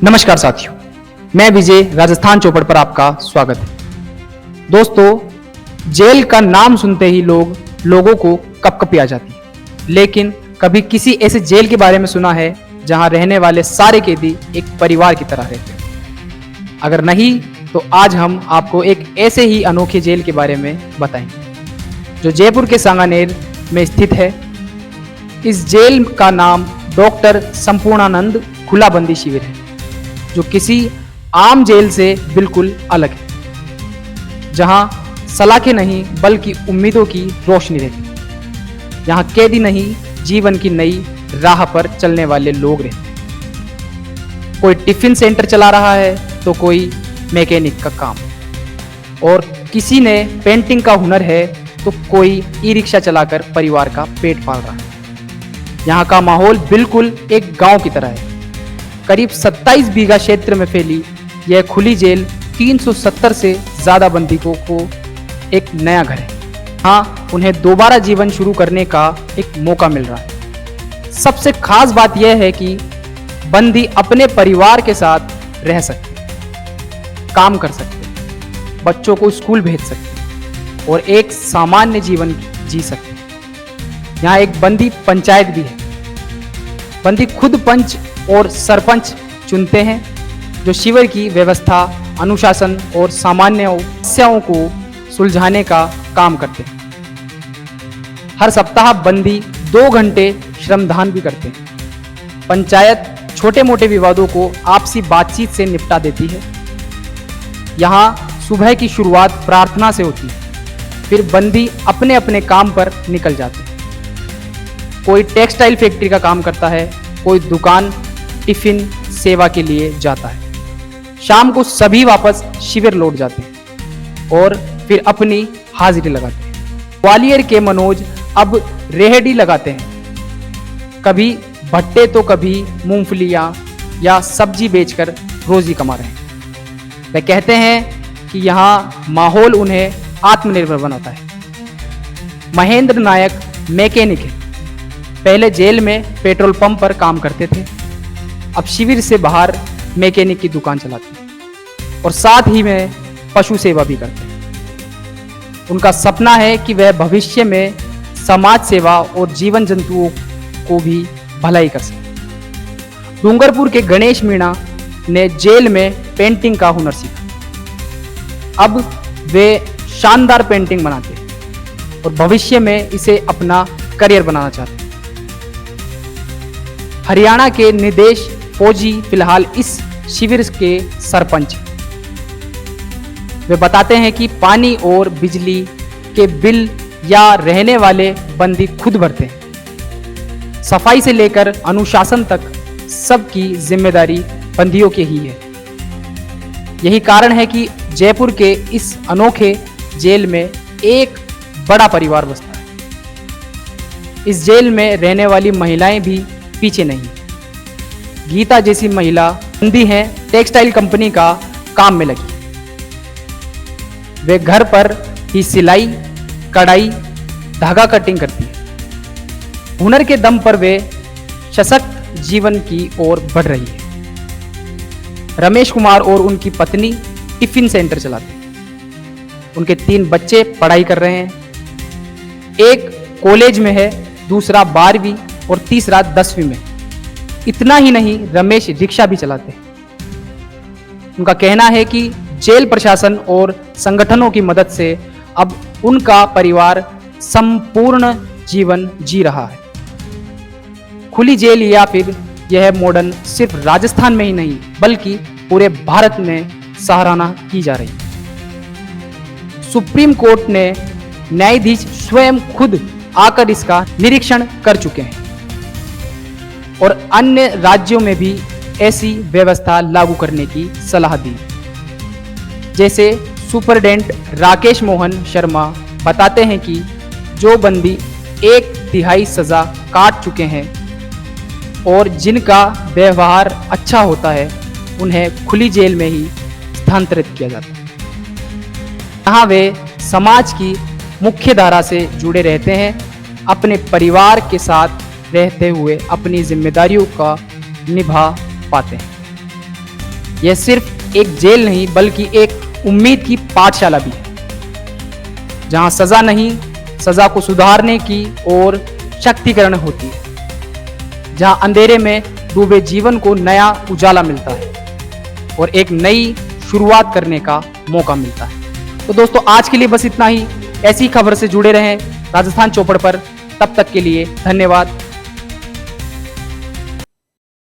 नमस्कार साथियों, मैं विजय राजस्थान चौपड़ पर आपका स्वागत है। दोस्तों, जेल का नाम सुनते ही लोगों को कपकपी आ जाती है, लेकिन कभी किसी ऐसे जेल के बारे में सुना है जहां रहने वाले सारे कैदी एक परिवार की तरह रहते हैं? अगर नहीं तो आज हम आपको एक ऐसे ही अनोखे जेल के बारे में बताएंगे जो जयपुर के सांगानेर में स्थित है। इस जेल का नाम डॉक्टर संपूर्णानंद खुला बंदी शिविर है, जो किसी आम जेल से बिल्कुल अलग है, जहां सलाखें नहीं बल्कि उम्मीदों की रोशनी रहती है। यहाँ कैदी नहीं, जीवन की नई राह पर चलने वाले लोग रहते हैं। कोई टिफिन सेंटर चला रहा है तो कोई मैकेनिक का काम, और किसी ने पेंटिंग का हुनर है तो कोई ई रिक्शा चलाकर परिवार का पेट पाल रहा है। यहाँ का माहौल बिल्कुल एक गांव की तरह है। करीब 27 बीघा क्षेत्र में फैली यह खुली जेल 370 से ज़्यादा बंदियों को एक नया घर है। हाँ, उन्हें दोबारा जीवन शुरू करने का एक मौका मिल रहा है। सबसे खास बात यह है कि बंदी अपने परिवार के साथ रह सकते हैं, काम कर सकते हैं, बच्चों को स्कूल भेज सकते हैं और एक सामान्य जीवन जी सकते हैं। यहाँ एक बंदी पंचायत भी है। बंदी खुद पंच और सरपंच चुनते हैं, जो शिविर की व्यवस्था, अनुशासन और सामान्य समस्याओं को सुलझाने का काम करते हैं। हर सप्ताह बंदी 2 घंटे श्रमदान भी करते हैं। पंचायत छोटे मोटे विवादों को आपसी बातचीत से निपटा देती है। यहाँ सुबह की शुरुआत प्रार्थना से होती है, फिर बंदी अपने अपने काम पर निकल जाते हैं। कोई टेक्सटाइल फैक्ट्री का काम करता है, कोई दुकान टिफिन सेवा के लिए जाता है। शाम को सभी वापस शिविर लौट जाते हैं और फिर अपनी हाजिरी लगाते हैं। ग्वालियर के मनोज अब रेहड़ी लगाते हैं, कभी भट्टे तो कभी मूंगफलियां या सब्जी बेचकर रोजी कमा रहे हैं। वे कहते हैं कि यहाँ माहौल उन्हें आत्मनिर्भर बनाता है। महेंद्र नायक मैकेनिक है। पहले जेल में पेट्रोल पंप पर काम करते थे, अब शिविर से बाहर मैकेनिक की दुकान चलाते हैं और साथ ही में पशु सेवा भी करते हैं। उनका सपना है कि वह भविष्य में समाज सेवा और जीवन जंतुओं को भी भलाई कर सके। डूंगरपुर के गणेश मीणा ने जेल में पेंटिंग का हुनर सीखा। अब वे शानदार पेंटिंग बनाते हैं और भविष्य में इसे अपना करियर बनाना चाहते हैं। हरियाणा के निदेश फौजी फिलहाल इस शिविर के सरपंच। वे बताते हैं कि पानी और बिजली के बिल या रहने वाले बंदी खुद भरते हैं। सफाई से लेकर अनुशासन तक सबकी जिम्मेदारी बंदियों के ही है। यही कारण है कि जयपुर के इस अनोखे जेल में एक बड़ा परिवार बसता है। इस जेल में रहने वाली महिलाएं भी पीछे नहीं। गीता जैसी महिला बंदी हैं, टेक्सटाइल कंपनी का काम में लगी। वे घर पर ही सिलाई, कढ़ाई, धागा कटिंग करती है। हुनर के दम पर वे सशक्त जीवन की ओर बढ़ रही है। रमेश कुमार और उनकी पत्नी टिफिन सेंटर चलाते हैं। उनके 3 बच्चे पढ़ाई कर रहे हैं। एक कॉलेज में है, दूसरा 12वीं और तीसरा 10वीं में। इतना ही नहीं, रमेश रिक्शा भी चलाते हैं। उनका कहना है कि जेल प्रशासन और संगठनों की मदद से अब उनका परिवार संपूर्ण जीवन जी रहा है। खुली जेल या फिर यह मॉडर्न सिर्फ राजस्थान में ही नहीं बल्कि पूरे भारत में सराहना की जा रही है। सुप्रीम कोर्ट ने न्यायाधीश स्वयं खुद आकर इसका निरीक्षण कर चुके हैं और अन्य राज्यों में भी ऐसी व्यवस्था लागू करने की सलाह दी। जैसे सुपरिटेंडेंट राकेश मोहन शर्मा बताते हैं कि जो बंदी 1/3 सजा काट चुके हैं और जिनका व्यवहार अच्छा होता है, उन्हें खुली जेल में ही स्थानांतरित किया जाता है। यहाँ वे समाज की मुख्य धारा से जुड़े रहते हैं, अपने परिवार के साथ रहते हुए अपनी जिम्मेदारियों का निभा पाते हैं। यह सिर्फ एक जेल नहीं बल्कि एक उम्मीद की पाठशाला भी है, जहां सजा नहीं, सजा को सुधारने की और शक्तिकरण होती है, जहां अंधेरे में डूबे जीवन को नया उजाला मिलता है और एक नई शुरुआत करने का मौका मिलता है। तो दोस्तों आज के लिए बस इतना ही। ऐसी खबर से जुड़े रहें राजस्थान चौपड़ पर। तब तक के लिए धन्यवाद।